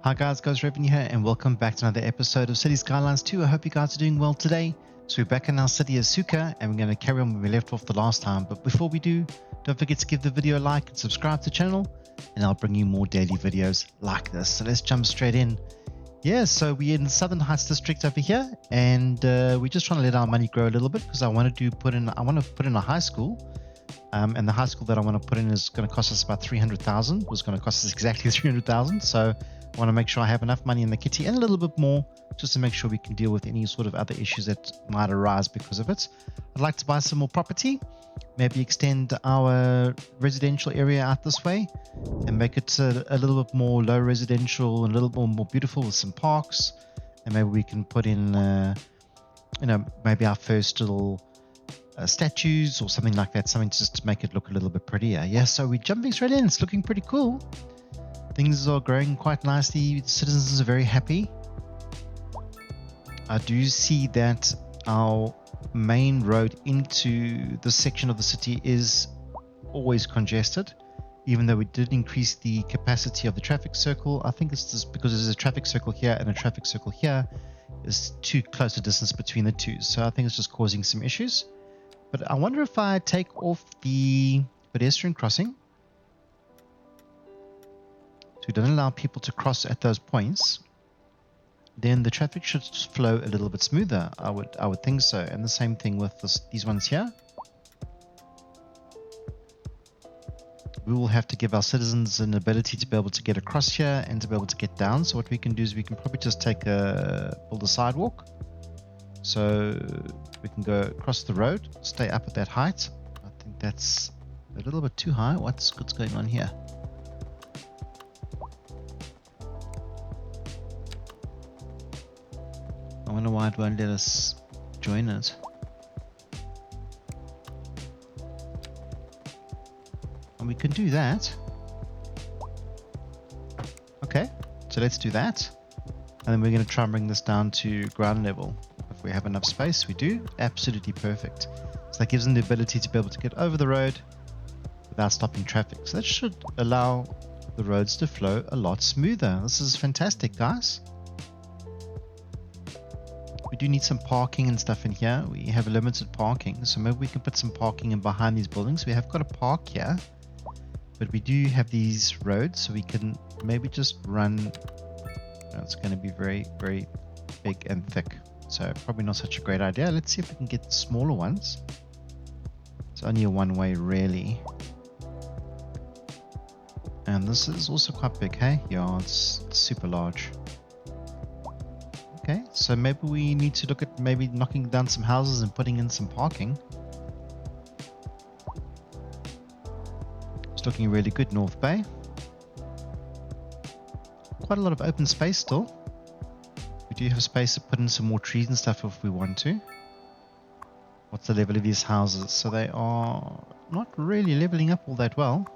Hi guys, Revenue here, and welcome back to another episode of City Skylines 2. I hope you guys are doing well today. So we're back in our city Asuka, and we're going to carry on where we left off the last time. But before we do, don't forget to give the video a like and subscribe to the channel, and I'll bring you more daily videos like this. So let's jump straight in. Yeah, so we're in the Southern Heights district over here, and we're just trying to let our money grow a little bit because I want to put in a high school. And the high school that I want to put in is going to cost us about 300,000. It was going to cost us exactly 300,000. So I want to make sure I have enough money in the kitty and a little bit more just to make sure we can deal with any sort of other issues that might arise because of it. I'd like to buy some more property, maybe extend our residential area out this way and make it a little bit more low residential and a little bit more beautiful with some parks. And maybe we can put in, maybe our first little statues or something like that, something just to make it look a little bit prettier. Yeah, so we're jumping straight in. It's looking pretty cool. Things are growing quite nicely. The citizens are very happy. I do see that our main road into this section of the city is always congested, even though we did increase the capacity of the traffic circle. I think it's just because there's a traffic circle here and a traffic circle here. There's too close a distance between the two, so I think it's just causing some issues. But I wonder if I take off the pedestrian crossing, so it doesn't allow people to cross at those points, then the traffic should flow a little bit smoother. I would think so. And the same thing with these ones here. We will have to give our citizens an ability to be able to get across here and to be able to get down. So what we can do is we can probably just build a sidewalk. So we can go across the road, stay up at that height. I think that's a little bit too high. What's going on here? I wonder why it won't let us join it. And we can do that. Okay, so let's do that. And then we're going to try and bring this down to ground level. If we have enough space, we do. Absolutely perfect. So that gives them the ability to be able to get over the road without stopping traffic. So that should allow the roads to flow a lot smoother. This is fantastic, guys. We do need some parking and stuff in here. We have limited parking, so maybe we can put some parking in behind these buildings. We have got a park here, but we do have these roads, so we can maybe just run. It's going to be very, very big and thick, so probably not such a great idea. Let's see if we can get smaller ones. It's only a one-way, really. And this is also quite big, hey? Yeah, it's super large. Okay, so maybe we need to look at maybe knocking down some houses and putting in some parking. It's looking really good, North Bay. Quite a lot of open space still. We do have space to put in some more trees and stuff if we want to. What's the level of these houses? So they are not really leveling up all that well.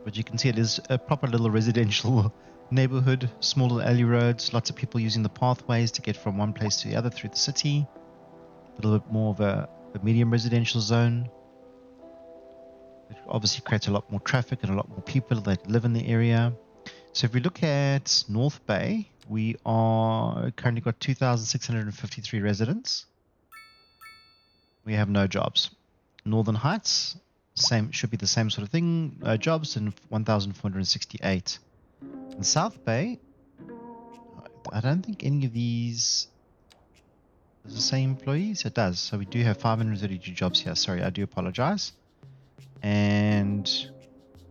But you can see it is a proper little residential neighborhood, small little alley roads, lots of people using the pathways to get from one place to the other through the city. A little bit more of a medium residential zone. It obviously creates a lot more traffic and a lot more people that live in the area. So if we look at North Bay, we are currently got 2,653 residents. We have no jobs. Northern Heights, should be the same sort of thing. Jobs in 1,468. In South Bay, I don't think any of these is the same employees. It does. So we do have 532 jobs here. Sorry, I do apologize. And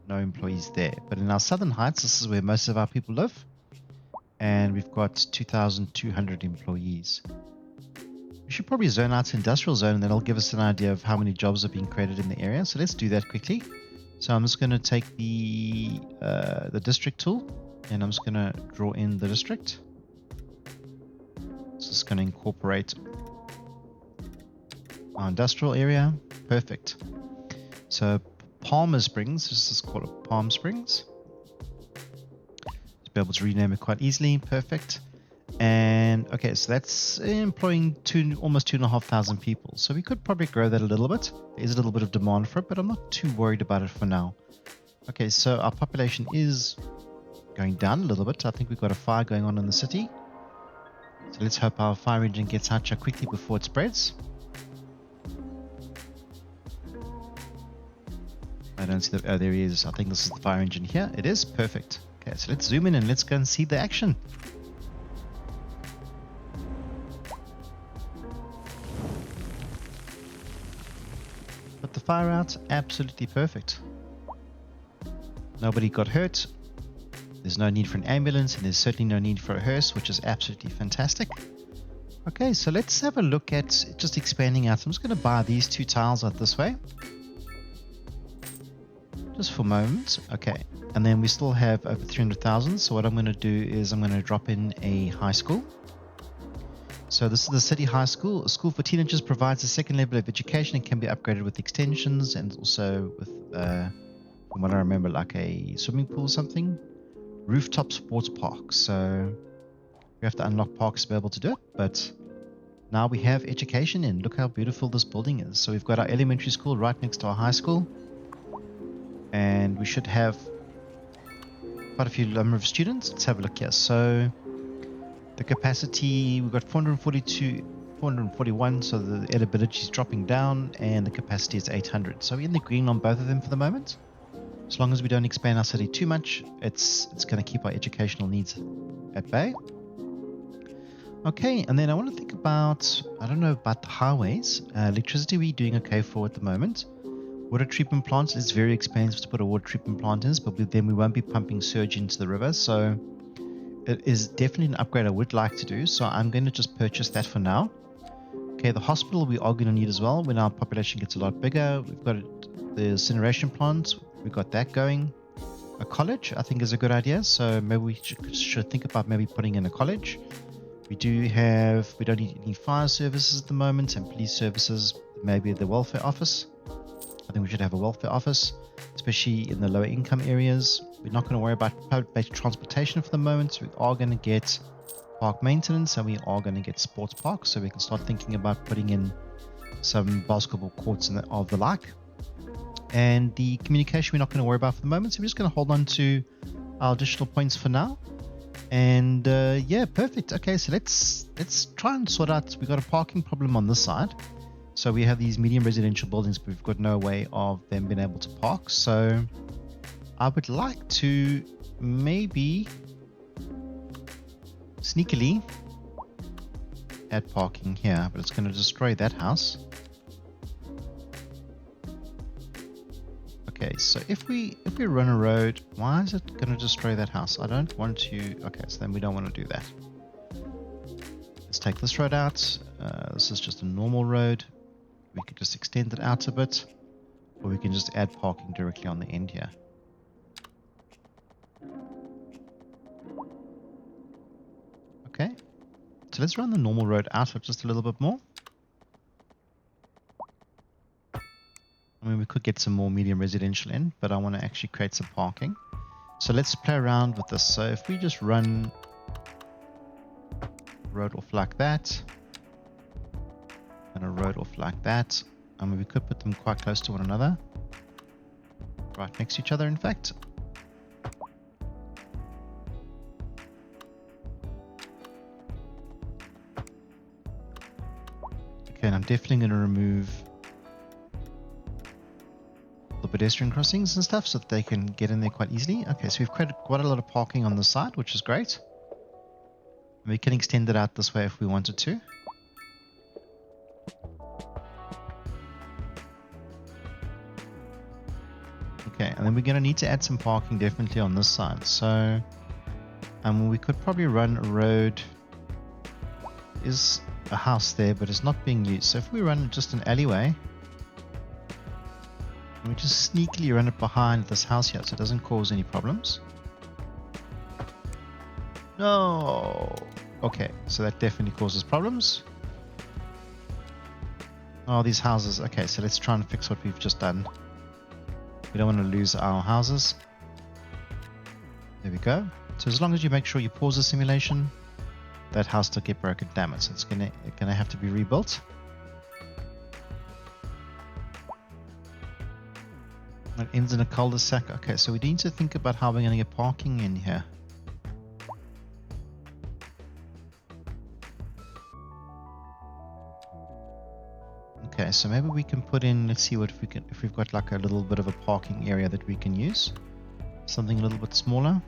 no employees there. But in our Southern Heights, this is where most of our people live. And we've got 2,200 employees. We should probably zone out to industrial zone, and that'll give us an idea of how many jobs are being created in the area. So let's do that quickly. So I'm just going to take the district tool, and I'm just going to draw in the district. So it's going to incorporate our industrial area. Perfect. So Palmer Springs, let's just call it Palm Springs. To be able to rename it quite easily. Perfect. And okay, so that's employing almost 2,500 people. So we could probably grow that a little bit. There is a little bit of demand for it, but I'm not too worried about it for now. Okay, so our population is going down a little bit. I think we've got a fire going on in the city. So let's hope our fire engine gets out here quickly before it spreads. I don't see the... Oh, there he is. I think this is the fire engine here. It is. Perfect. Okay, so let's zoom in and let's go and see the action. Put the fire out. Absolutely perfect. Nobody got hurt. There's no need for an ambulance, and there's certainly no need for a hearse, which is absolutely fantastic. Okay, so let's have a look at just expanding out. I'm just going to buy these 2 tiles out this way. Just for a moment. Okay, and then we still have over 300,000. So what I'm going to do is I'm going to drop in a high school. So this is the City High School. A school for teenagers provides a second level of education and can be upgraded with extensions and also with, from what I remember, like a swimming pool or something. Rooftop sports park. So we have to unlock parks to be able to do it, but now we have education, and look how beautiful this building is. So we've got our elementary school right next to our high school, and we should have quite a few number of students. Let's have a look here. So the capacity, we've got 441, so the edibility is dropping down, and the capacity is 800. So we're in the green on both of them for the moment. As long as we don't expand our city too much, it's going to keep our educational needs at bay. Okay, and then I want to think about, I don't know about the highways. Electricity we're doing okay for at the moment. Water treatment plants, it's very expensive to put a water treatment plant in, but then we won't be pumping surge into the river. So it is definitely an upgrade I would like to do. So I'm going to just purchase that for now. Okay, the hospital we are going to need as well when our population gets a lot bigger. We've got the incineration plant. We've got that going. A college, I think, is a good idea. So maybe we should think about maybe putting in a college. We don't need any fire services at the moment, and police services, maybe the welfare office. I think we should have a welfare office, especially in the lower income areas. We're not going to worry about public transportation for the moment. So we are going to get park maintenance, and we are going to get sports parks. So we can start thinking about putting in some basketball courts and of the like. And the communication we're not going to worry about for the moment, so we're just going to hold on to our additional points for now. And yeah, perfect. Okay, so let's try and sort out. We've got a parking problem on this side, so we have these medium residential buildings, but we've got no way of them being able to park. So I would like to maybe sneakily add parking here, but it's going to destroy that house. Okay, so if we run a road, why is it going to destroy that house? I don't want to. Okay, so then we don't want to do that. Let's take this road out. This is just a normal road. We could just extend it out a bit, or we can just add parking directly on the end here. Okay, so let's run the normal road out for just a little bit more. I mean, we could get some more medium residential in, but I want to actually create some parking. So let's play around with this. So if we just run road off like that, and a road off like that, I mean, we could put them quite close to one another, right next to each other, in fact. Okay, and I'm definitely going to remove the pedestrian crossings and stuff so that they can get in there quite easily. Okay, so we've created quite a lot of parking on the side, which is great. We can extend it out this way if we wanted to. Okay, and then we're going to need to add some parking definitely on this side. So we could probably run a road. Is a house there, but it's not being used. So if we run just an alleyway, we just sneakily run it behind this house here so it doesn't cause any problems. No! Okay, so that definitely causes problems. Oh, these houses. Okay, so let's try and fix what we've just done. We don't want to lose our houses. There we go. So as long as you make sure you pause the simulation, that house will get broken. Damn it, so it's gonna have to be rebuilt. ends in a cul-de-sac. Okay, so we need to think about how we're going to get parking in here. Okay, so maybe we can put in, let's see what if we've got like a little bit of a parking area that we can use. Something a little bit smaller.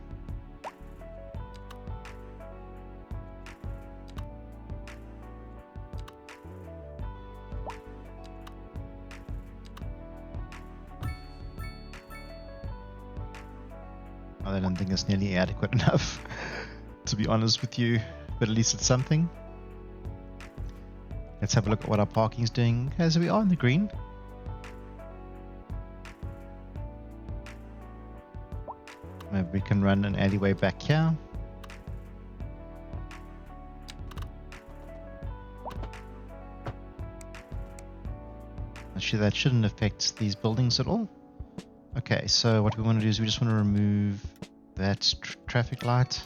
I don't think it's nearly adequate enough, to be honest with you, but at least it's something. Let's have a look at what our parking is doing. Okay, so we are in the green. Maybe we can run an alleyway back here. Actually, that shouldn't affect these buildings at all. Okay, so what we want to do is we just want to remove that traffic light.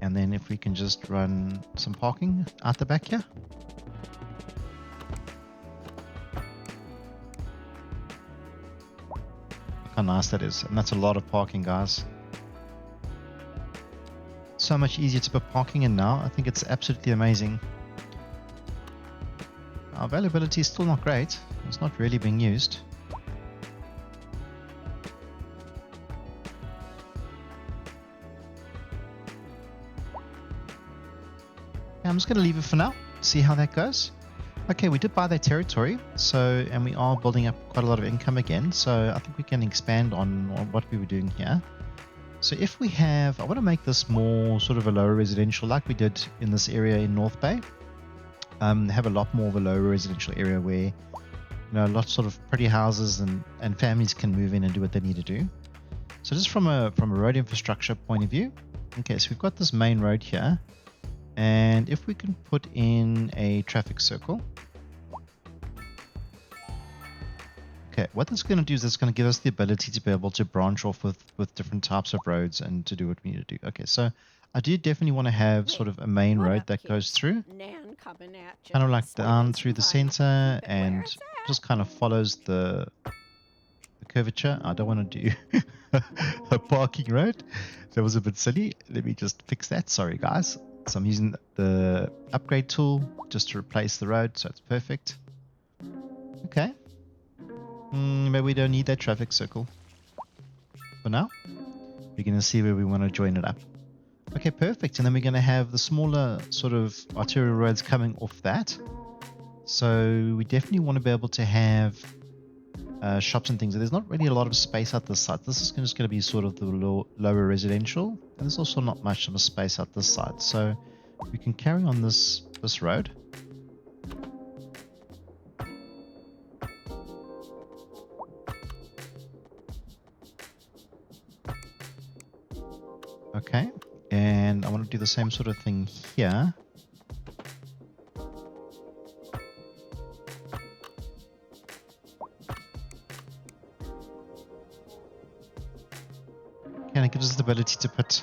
And then if we can just run some parking out the back here. Look how nice that is. And that's a lot of parking, guys. So much easier to put parking in now. I think it's absolutely amazing. Our availability is still not great. It's not really being used. I'm just going to leave it for now, see how that goes. Okay, we did buy that territory, and we are building up quite a lot of income again, so I think we can expand on what we were doing here. So if we have, I want to make this more sort of a lower residential like we did in this area in North Bay. Have a lot more of a lower residential area where, lots sort of pretty houses and families can move in and do what they need to do. So just from a road infrastructure point of view, okay, so we've got this main road here. And if we can put in a traffic circle. Okay, what that's going to do is it's going to give us the ability to be able to branch off with different types of roads and to do what we need to do. Okay, so I do definitely want to have sort of a main road that goes through. Kind of like down through the center and just kind of follows the curvature. I don't want to do a parking road. That was a bit silly. Let me just fix that. Sorry, guys. So I'm using the upgrade tool just to replace the road, so it's perfect. Okay. Maybe we don't need that traffic circle for now. We're going to see where we want to join it up. Okay, perfect. And then we're going to have the smaller sort of arterial roads coming off that. So we definitely want to be able to have shops and things. There's not really a lot of space at this side. This is just going to be sort of the lower residential, and there's also not much of a space at this side. So we can carry on this road. Okay, and I want to do the same sort of thing here. And it gives us the ability to put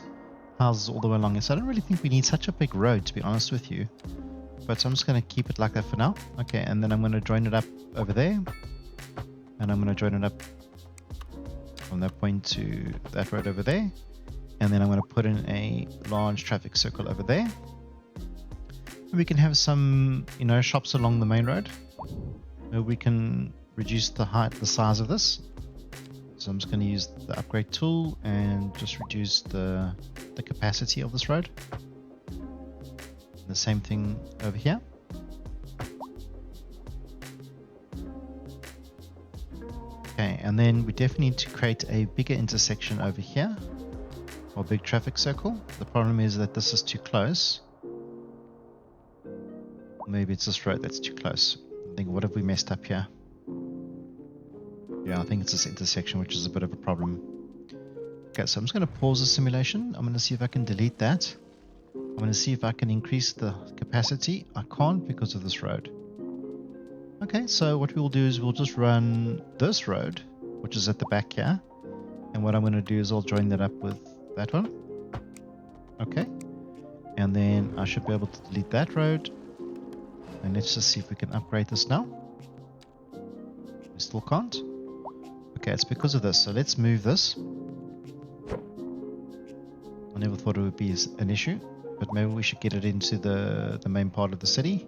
houses all the way along it. So I don't really think we need such a big road, to be honest with you. But I'm just going to keep it like that for now. Okay, and then I'm going to join it up over there. And I'm going to join it up from that point to that road over there. And then I'm going to put in a large traffic circle over there. And we can have some, shops along the main road. Maybe we can reduce the size of this. So I'm just going to use the upgrade tool and just reduce the capacity of this road. The same thing over here. Okay, and then we definitely need to create a bigger intersection over here, or big traffic circle. The problem is that this is too close. Maybe it's this road that's too close. I think, what have we messed up here? Yeah, I think it's this intersection, which is a bit of a problem. Okay, so I'm just going to pause the simulation. I'm going to see if I can delete that. I'm going to see if I can increase the capacity. I can't because of this road. Okay, so what we'll do is we'll just run this road, which is at the back here. And what I'm going to do is I'll join that up with that one. Okay. And then I should be able to delete that road. And let's just see if we can upgrade this now. We still can't. Okay, it's because of this. So let's move this. I never thought it would be an issue, but maybe we should get it into the main part of the city.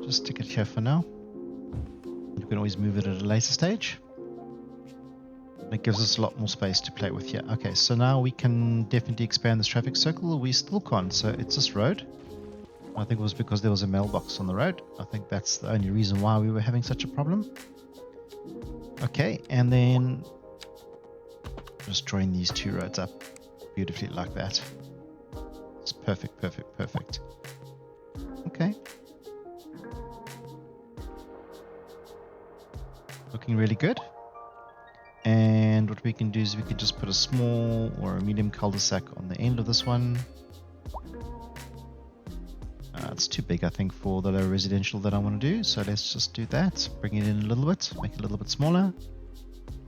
Just stick it here for now. You can always move it at a later stage. It gives us a lot more space to play with here. Okay, so now we can definitely expand this traffic circle. We still can't, so it's this road. I think it was because there was a mailbox on the road. I think that's the only reason why we were having such a problem. Okay, and then just join these two roads up beautifully like that. It's perfect, perfect, perfect. Okay. Looking really good. And what we can do is we can just put a small or a medium cul-de-sac on the end of this one. It's too big, I think, for the low residential that I want to do. So let's just do that. Bring it in a little bit, make it a little bit smaller.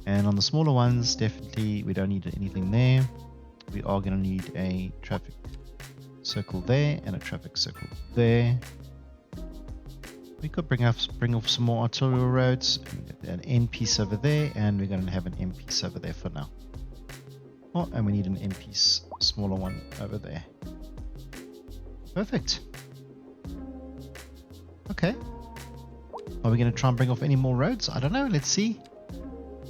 And on the smaller ones, definitely we don't need anything there. We are going to need a traffic circle there and a traffic circle there. We could bring off some more arterial roads, an end piece over there, and we're going to have an end piece over there for now. Oh, and we need an end piece, smaller one over there. Perfect. Okay. Are we going to try and bring off any more roads? I don't know. Let's see.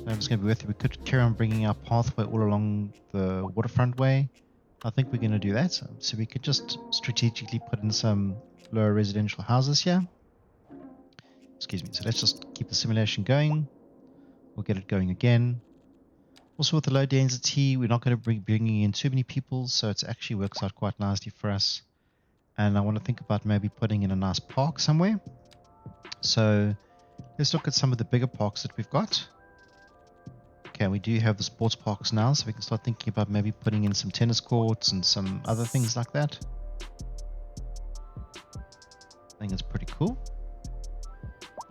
I'm just going to be with you. We could carry on bringing our pathway all along the waterfront way. I think we're going to do that. So we could just strategically put in some lower residential houses here. Excuse me. So let's just keep the simulation going. We'll get it going again. Also with the low density, we're not going to be bringing in too many people, so it actually works out quite nicely for us. And I want to think about maybe putting in a nice park somewhere. So let's look at some of the bigger parks that we've got. Okay, we do have the sports parks now, so we can start thinking about maybe putting in some tennis courts and some other things like that. I think it's pretty cool.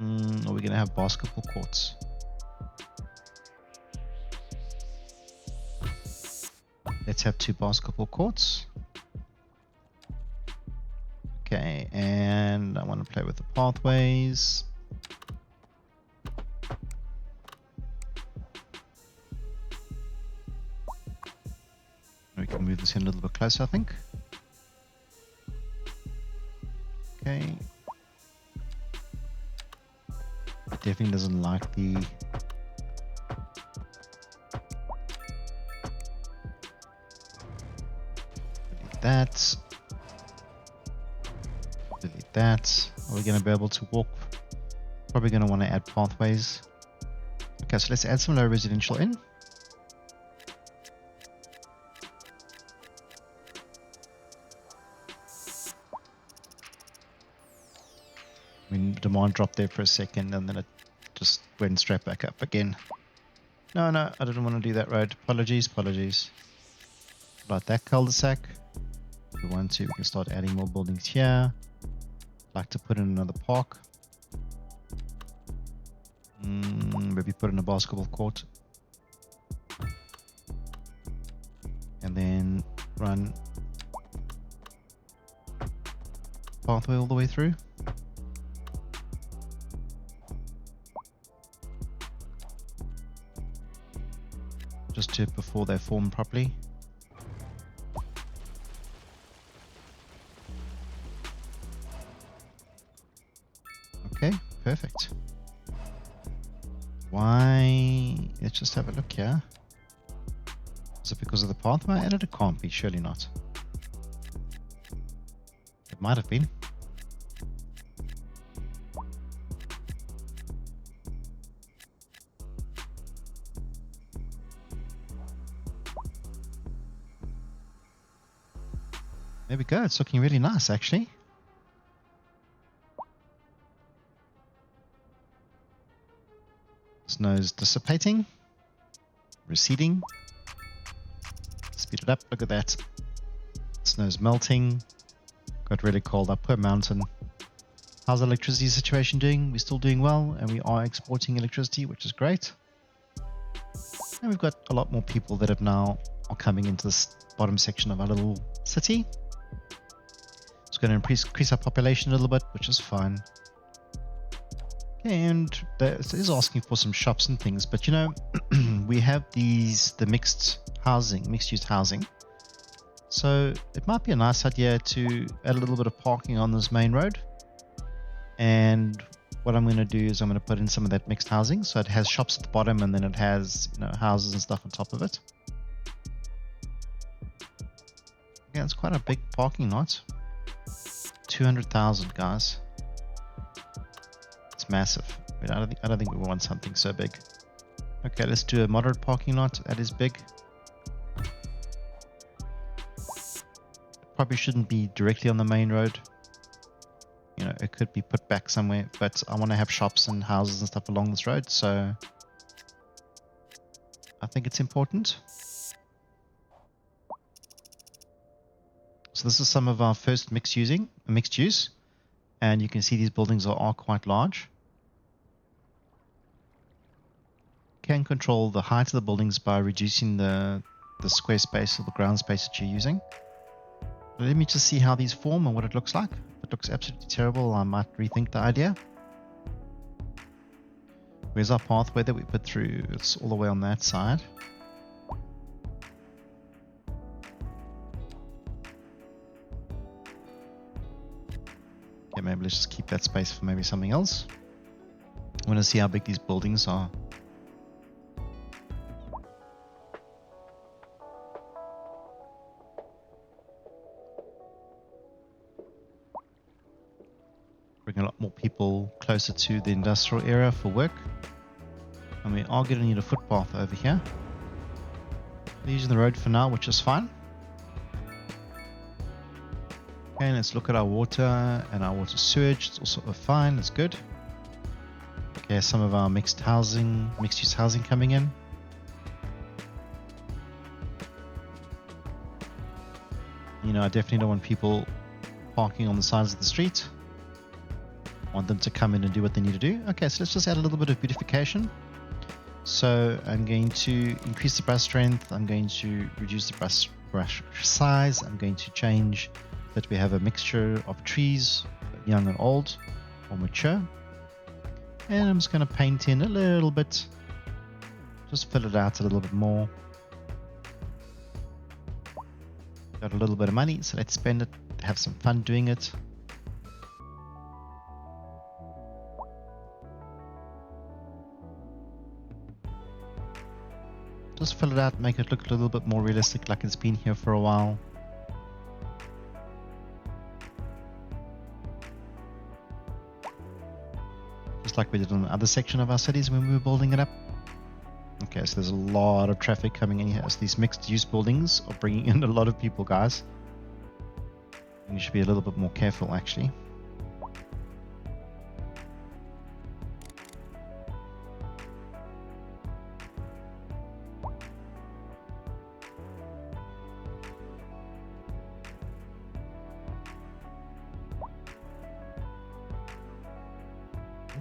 Are we going to have basketball courts? Let's have 2 basketball courts. Okay, and I want to play with the pathways. We can move this in a little bit closer, I think. Okay. It definitely doesn't like the... Delete that. Delete that. Are we going to be able to walk? Probably going to want to add pathways. Okay, so let's add some low residential in. I mean, demand dropped there for a second and then it just went straight back up again. No, I didn't want to do that road. Apologies. About that cul-de-sac. If we want to, we can start adding more buildings here. Like to put in another park. Maybe put in a basketball court. And then run pathway all the way through. Just to before they form properly. Okay, perfect. Why? Let's just have a look here. Is it because of the pathway I added? It can't be, surely not. It might have been. There we go, it's looking really nice actually. Snow's dissipating, receding. Speed it up, look at that. Snow's melting. Got really cold up per mountain. How's the electricity situation doing? We're still doing well and we are exporting electricity, which is great. And we've got a lot more people that are coming into this bottom section of our little city. It's going to increase our population a little bit, which is fine. And it is asking for some shops and things, but you know, we have the mixed use housing. So it might be a nice idea to add a little bit of parking on this main road. And what I'm going to do is I'm going to put in some of that mixed housing. So it has shops at the bottom, and then it has, you know, houses and stuff on top of it. Yeah, it's quite a big parking lot. 200,000, guys. It's massive. I don't think we want something so big. Okay, let's do a moderate parking lot. That is big. Probably shouldn't be directly on the main road. You know, it could be put back somewhere, but I want to have shops and houses and stuff along this road, so I think it's important. So this is some of our first mixed use, and you can see these buildings are quite large. Can control the height of the buildings by reducing the square space or the ground space that you're using. Let me just see how these form and what it looks like. If it looks absolutely terrible, I might rethink the idea. Where's our pathway that we put through? It's all the way on that side. Okay, maybe let's just keep that space for maybe something else. I want to see how big these buildings are. Bring a lot more people closer to the industrial area for work. And we are going to need a footpath over here. We're using the road for now, which is fine. Okay, let's look at our water and our water sewage. It's also fine, it's good. Okay, some of our mixed use housing coming in. You know, I definitely don't want people parking on the sides of the street. I want them to come in and do what they need to do. Okay, so let's just add a little bit of beautification. So I'm going to increase the brush strength. I'm going to reduce the brush size. I'm going to change that we have a mixture of trees, young and old, or mature. And I'm just going to paint in a little bit. Just fill it out a little bit more. Got a little bit of money, so let's spend it, have some fun doing it. Just fill it out, make it look a little bit more realistic, like it's been here for a while. Just like we did on the other section of our cities when we were building it up. Okay, so there's a lot of traffic coming in here. So these mixed use buildings are bringing in a lot of people, guys. And you should be a little bit more careful, actually.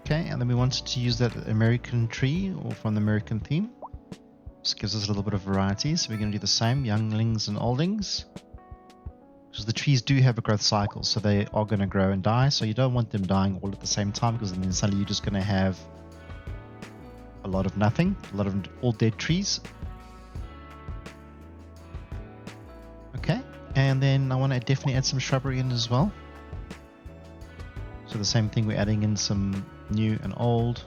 Okay, and then we wanted to use that American tree or from the American theme. Just gives us a little bit of variety. So we're going to do the same, younglings and oldings. Because the trees do have a growth cycle, so they are going to grow and die. So you don't want them dying all at the same time, because then suddenly you're just going to have a lot of nothing, a lot of all dead trees. Okay, and then I want to definitely add some shrubbery in as well. So the same thing, we're adding in some new and old.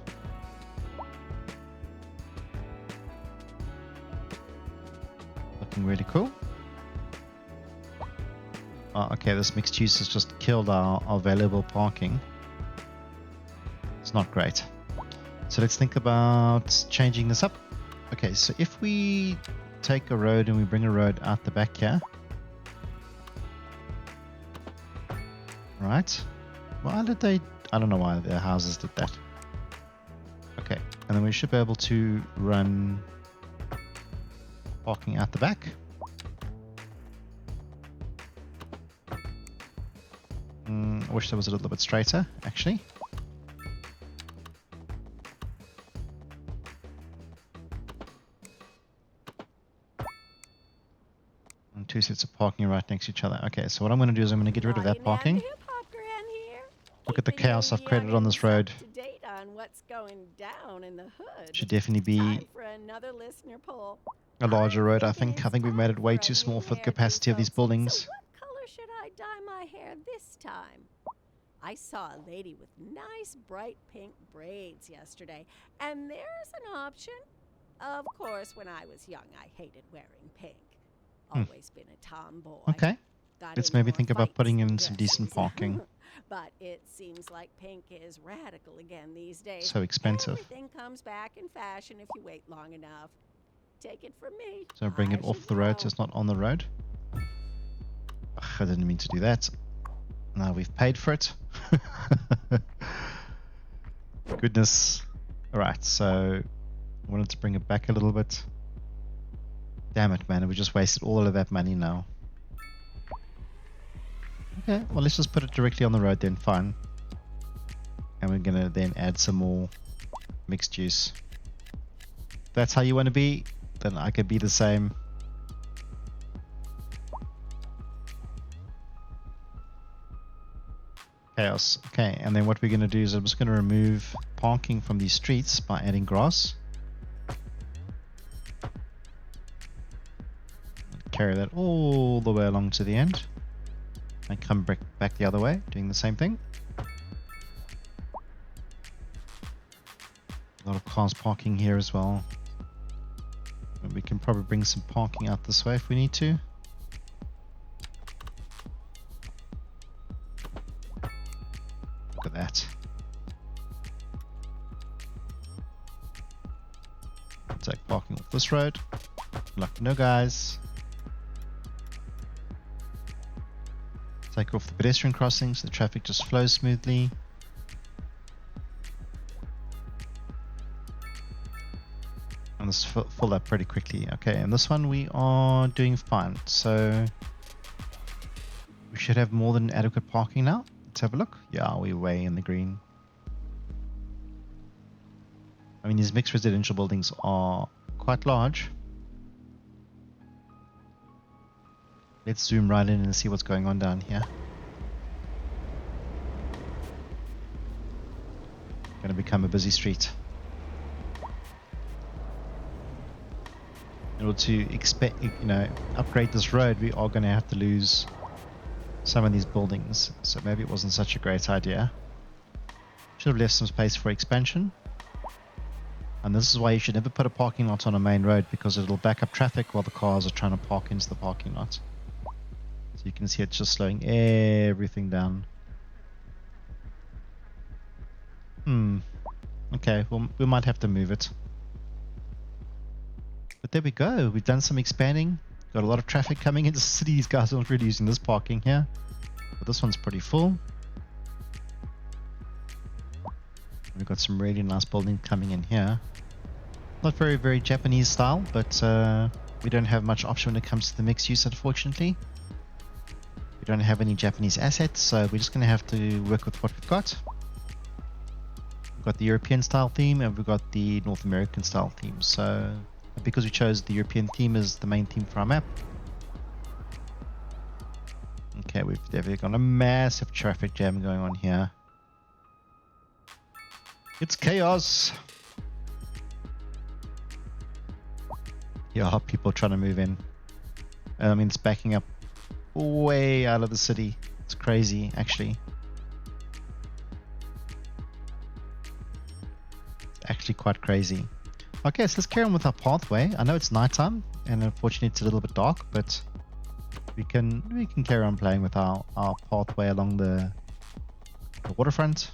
Looking really cool. Oh, okay, this mixed use has just killed our available parking. It's not great. So let's think about changing this up. Okay, so if we take a road and we bring a road out the back here. Right. Why did they... I don't know why their houses did that. Okay, and then we should be able to run parking out the back. I wish that was a little bit straighter, actually. And two sets of parking right next to each other. Okay, so what I'm going to do is I'm going to get rid of that parking. Look at the chaos I've created on this road. going down in the hood. Should definitely be Time for another listener poll. a larger I'm road, I thinking think. I it's think we've made it time way for a too small new for the hairdo, capacity of these folks. buildings. So what color should I dye my hair this time? I saw a lady with nice bright pink braids yesterday, and there's an option. Of course, when I was young, I hated wearing pink. Always been a tomboy. Okay. Got Let's in maybe more think about fights putting than in some decent dresses. parking. But it seems like pink is radical again these days. So expensive. Everything comes back in fashion if you wait long enough. Take it from me. So bring it off the road so it's not on the road. Ugh, I didn't mean to do that. Now we've paid for it. Goodness. Alright, so I wanted to bring it back a little bit. Damn it, man. We just wasted all of that money now. Okay, well, let's just put it directly on the road then. Fine. And we're going to then add some more mixed use. If that's how you want to be, then I could be the same. Chaos. Okay, and then what we're going to do is I'm just going to remove parking from these streets by adding grass. Carry that all the way along to the end. And come back the other way, doing the same thing. A lot of cars parking here as well. And we can probably bring some parking out this way if we need to. Look at that. Take parking off this road. Like, no guys. Take off the pedestrian crossing so the traffic just flows smoothly. And this fill up pretty quickly. Okay, and this one we are doing fine. So we should have more than adequate parking now. Let's have a look. Yeah, we're way in the green. I mean, these mixed residential buildings are quite large. Let's zoom right in and see what's going on down here. Going to become a busy street. In order to upgrade this road, we are going to have to lose some of these buildings. So maybe it wasn't such a great idea. Should have left some space for expansion. And this is why you should never put a parking lot on a main road, because it'll back up traffic while the cars are trying to park into the parking lot. So you can see it's just slowing everything down. Okay, well, we might have to move it. But there we go. We've done some expanding. Got a lot of traffic coming into the city. These guys aren't really using this parking here. But this one's pretty full. We've got some really nice buildings coming in here. Not very, very Japanese style, but we don't have much option when it comes to the mixed use, unfortunately. We don't have any Japanese assets, so we're just going to have to work with what we've got. We've got the European style theme and we've got the North American style theme. So because we chose the European theme as the main theme for our map. Okay, we've definitely got a massive traffic jam going on here. It's chaos. Yeah, people trying to move in. I mean, it's backing up way out of the city. It's crazy, actually. It's actually quite crazy. Okay, so let's carry on with our pathway. I know it's nighttime, and unfortunately it's a little bit dark, but we can carry on playing with our pathway along the waterfront.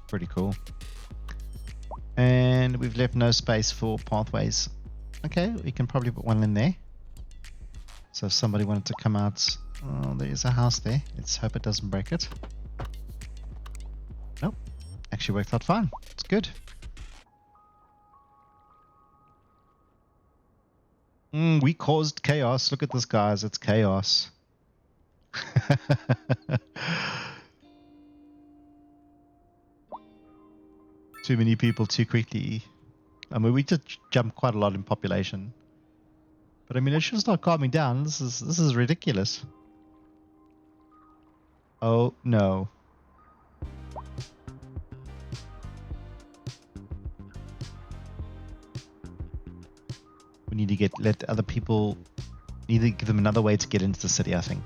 Pretty cool. And we've left no space for pathways. Okay, we can probably put one in there. So if somebody wanted to come out, oh, there is a house there. Let's hope it doesn't break it. Nope, actually worked out fine. It's good. We caused chaos. Look at this, guys. It's chaos. Too many people too quickly. I mean, we did jump quite a lot in population. But I mean, it should start calming down. This is ridiculous. Oh no. We need to let other people, need to give them another way to get into the city, I think.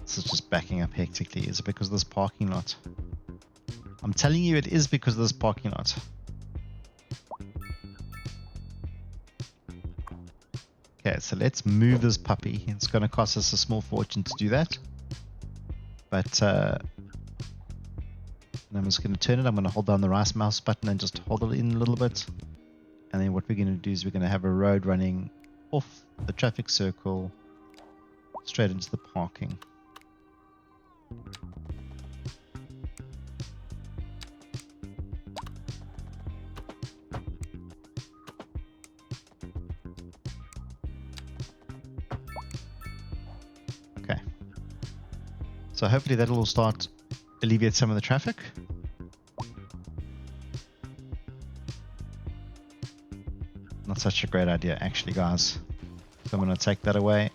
This is just backing up hectically. Is it because of this parking lot? I'm telling you, it is because of this parking lot. Okay, so let's move this puppy. It's going to cost us a small fortune to do that. But I'm just going to turn it. I'm going to hold down the right mouse button and just hold it in a little bit. And then what we're going to do is we're going to have a road running off the traffic circle straight into the parking. Okay. So hopefully that will start alleviate some of the traffic. Not such a great idea, actually, guys. So I'm going to take that away.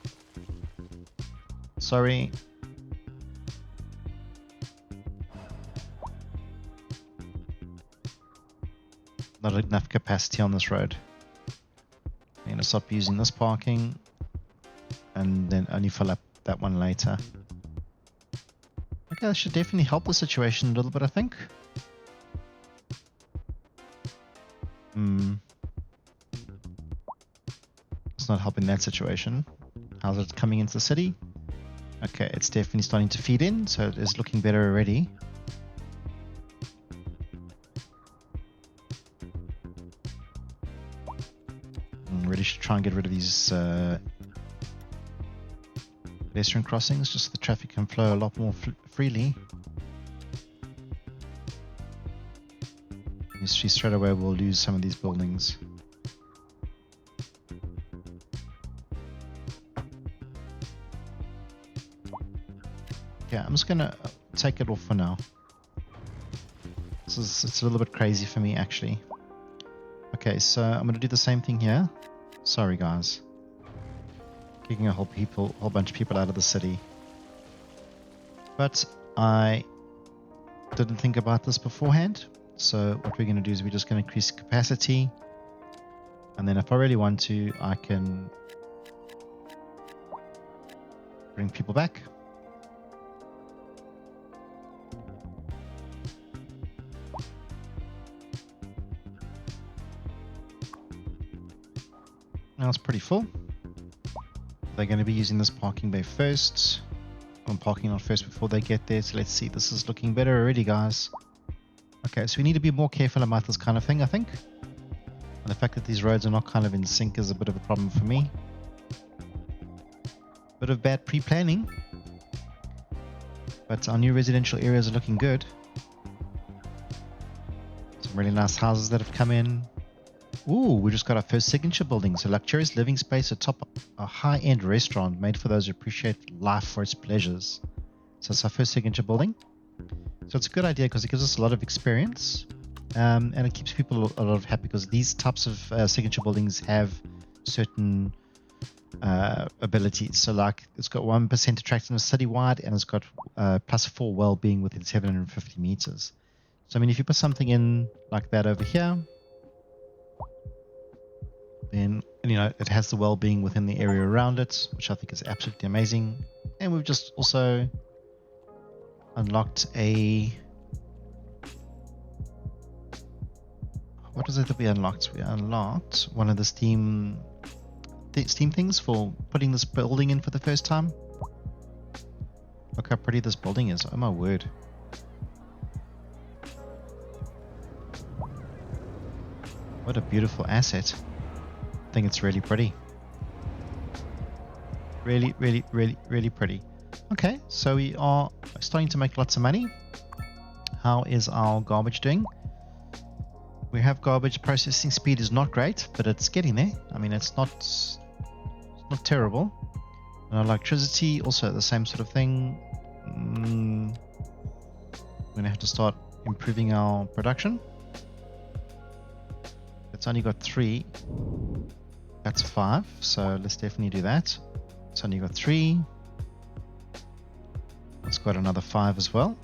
Sorry. Not enough capacity on this road. I'm going to stop using this parking and then only fill up that one later. Okay, that should definitely help the situation a little bit, I think. It's not helping that situation. How's it coming into the city? Okay, it's definitely starting to feed in, so it is looking better already. Really should try and get rid of these pedestrian crossings, just so the traffic can flow a lot more freely. You see, straight away we'll lose some of these buildings. Yeah, I'm just gonna take it off for now. It's a little bit crazy for me, actually. Okay, so I'm gonna do the same thing here. Sorry, guys. Kicking a whole bunch of people out of the city. But I didn't think about this beforehand. So what we're gonna do is we're just gonna increase capacity, and then if I really want to, I can bring people back. Now it's pretty full. They're going to be using this parking bay first. I'm parking lot first before they get there. So let's see. This is looking better already, guys. Okay, so we need to be more careful about this kind of thing, I think. And the fact that these roads are not kind of in sync is a bit of a problem for me. Bit of bad pre-planning. But our new residential areas are looking good. Some really nice houses that have come in. Ooh, we just got our first signature building. So luxurious living space atop a high-end restaurant made for those who appreciate life for its pleasures. So it's our first signature building. So it's a good idea because it gives us a lot of experience. And it keeps people a lot of happy because these types of signature buildings have certain abilities. So like it's got 1% attractiveness citywide and it's got +4 well-being within 750 meters. So I mean, if you put something in like that over here, then it has the well-being within the area around it, which I think is absolutely amazing. And we've just also unlocked what is it that we unlocked? We unlocked one of the Steam things for putting this building in for the first time. Look how pretty this building is. Oh my word. What a beautiful asset. I think it's really pretty. Really, really, really, really pretty. Okay, so we are starting to make lots of money. How is our garbage doing? We have garbage processing speed is not great, but it's getting there. I mean, it's not terrible. And electricity, also the same sort of thing. We're going to have to start improving our production. It's only got 3. That's 5, so let's definitely do that. It's only got 3. It's got another 5 as well.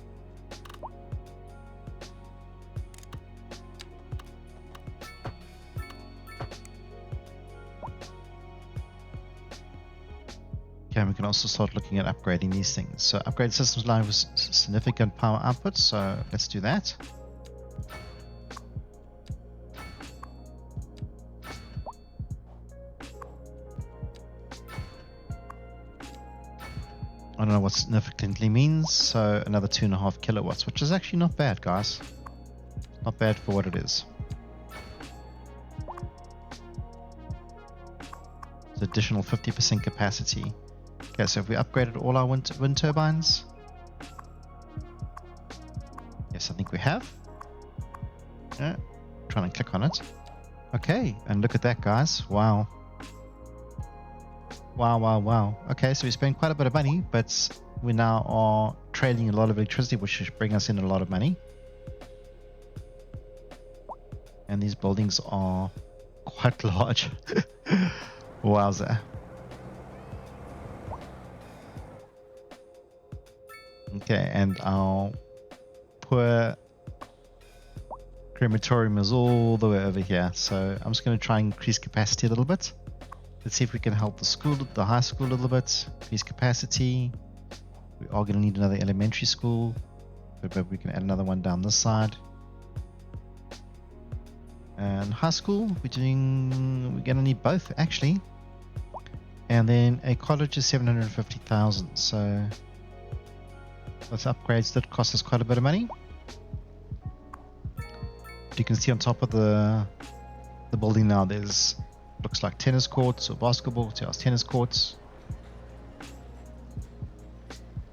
Okay, we can also start looking at upgrading these things. So upgrade systems line with significant power output, so let's do that. I don't know what significantly means, so another 2.5 kilowatts, which is actually not bad, guys. Not bad for what it is. It's additional 50% capacity. Okay, so if we upgraded all our wind turbines? Yes, I think we have. Yeah, trying to click on it. Okay, and look at that, guys. Wow. Wow. Okay, so we spent quite a bit of money, but we now are trading a lot of electricity, which should bring us in a lot of money. And these buildings are quite large. Wowza. Okay, and our poor crematorium is all the way over here. So I'm just going to try and increase capacity a little bit. Let's see if we can help the school, the high school a little bit. Increase capacity. We are going to need another elementary school, but we can add another one down this side. And high school, we're going to need both actually. And then a college is 750,000. So those upgrades did cost us quite a bit of money. You can see on top of the building now, there's looks like tennis courts or basketball, tennis courts,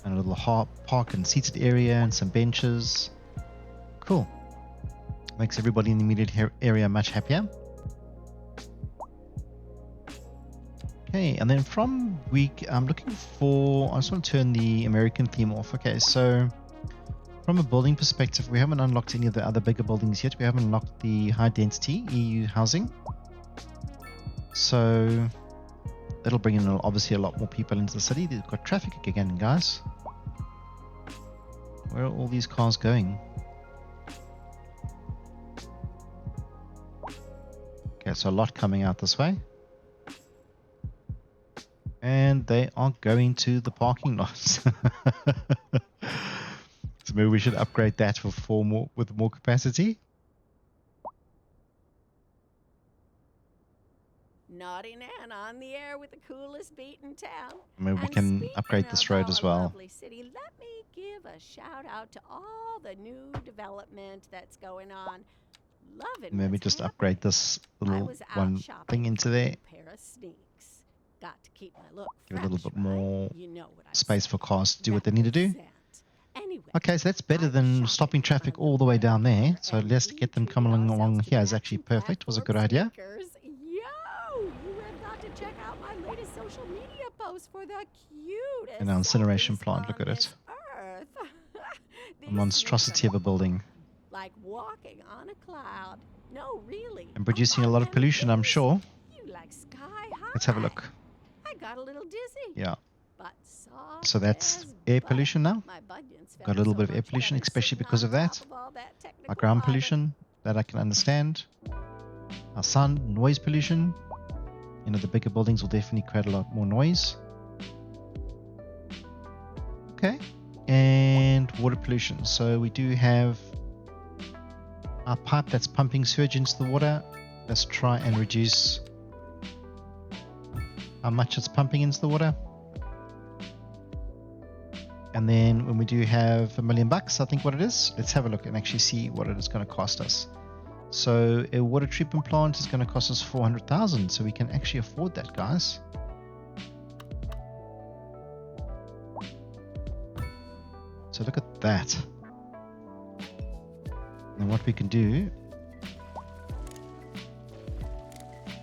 and a little park and seated area and some benches. Cool. Makes everybody in the immediate area much happier. Okay, and then from I'm looking for, I just want to turn the American theme off. Okay, so from a building perspective, we haven't unlocked any of the other bigger buildings yet. We haven't unlocked the high density EU housing. So that'll bring in obviously a lot more people into the city. They've got traffic again, guys. Where are all these cars going? Okay, so a lot coming out this way. And they are going to the parking lots. So maybe we should upgrade that with more capacity. Naughty Nan on the air with the coolest beat in town. Maybe we can upgrade this road as well. Lovely city, let me give a shout out to all the new development that's going on. Loving Maybe just upgrade this little one thing into there. Pair of sneaks. Got to keep my look Give it a little bit more what space for cars to do what they need to do. Anyway, Okay, so that's better than stopping traffic all the way down there. So let's get them coming along here is actually perfect. Was a good idea. Yo, you have got to check out my latest social media post for the cutest An incineration plant, look at it. A monstrosity of a building. Like walking on a cloud. No, really. And producing a lot of pollution, I'm sure. You like sky high. Let's have a look. I got a little dizzy. Yeah. But soft So that's as air butter. pollution now. My bunions Got a felt little so bit of air much pollution, better especially sitting because on of that. top of all that technical Our ground fiber. pollution, that I can understand. Our sound, noise pollution. You know, the bigger buildings will definitely create a lot more noise. Okay. And water pollution. So we do have our pipe that's pumping sewage into the water. Let's try and reduce how much it's pumping into the water. And then when we do have $1 million, I think what it is, let's have a look and actually see what it is going to cost us. So a water treatment plant is going to cost us 400,000. So we can actually afford that, guys. So look at that. And what we can do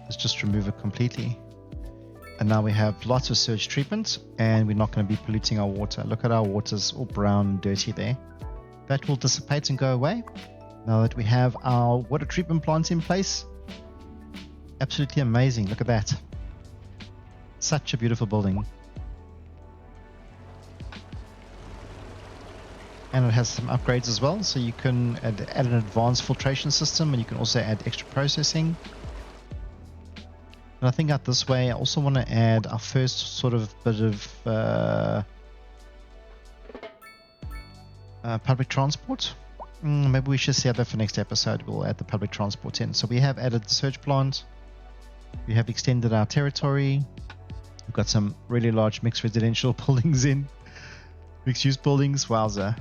is just remove it completely. And now we have lots of sewage treatment and we're not going to be polluting our water. Look at our water's all brown and dirty there. That will dissipate and go away. Now that we have our water treatment plants in place, Absolutely amazing. Look at that. Such a beautiful building. And it has some upgrades as well. So you can add an advanced filtration system, and you can also add extra processing. And I think out this way, I also want to add our first sort of bit of public transport. Maybe we should save that for next episode. We'll add the public transport in. So we have added the surge plant. We have extended our territory. We've got some really large mixed residential buildings in. Mixed use buildings. Wowza.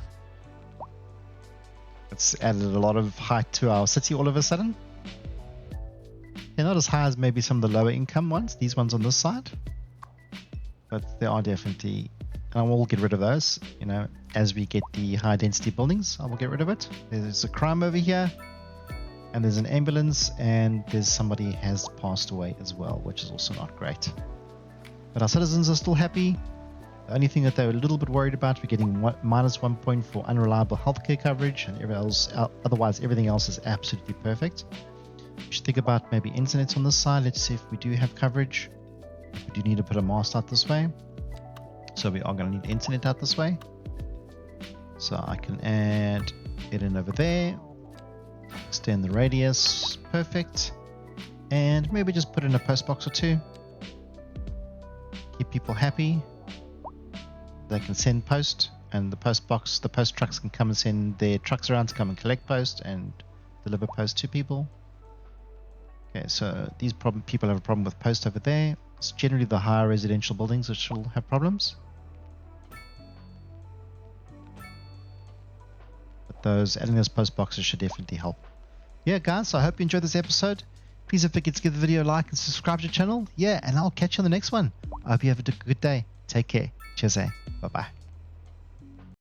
It's added a lot of height to our city all of a sudden. They're not as high as maybe some of the lower income ones. These ones on this side. But they are definitely... And I will get rid of those, you know, as we get the high density buildings. I will get rid of it. There's a crime over here, and there's an ambulance, and there's somebody has passed away as well, which is also not great. But our citizens are still happy. The only thing that they're a little bit worried about, we're getting -1 point for unreliable healthcare coverage, and otherwise everything else is absolutely perfect. We should think about maybe internet on this side. Let's see if we do have coverage. We do need to put a mast out this way. So we are going to need internet out this way. So I can add it in over there. Extend the radius. Perfect. And maybe just put in a post box or two. Keep people happy. They can send post. And the post trucks can come and send their trucks around to come and collect post and deliver post to people. Okay, so these people have a problem with post over there. It's generally the higher residential buildings which will have problems. But adding those post boxes should definitely help. Yeah, guys, so I hope you enjoyed this episode. Please don't forget to give the video a like and subscribe to the channel. Yeah, and I'll catch you on the next one. I hope you have a good day. Take care. Cheers, bye-bye.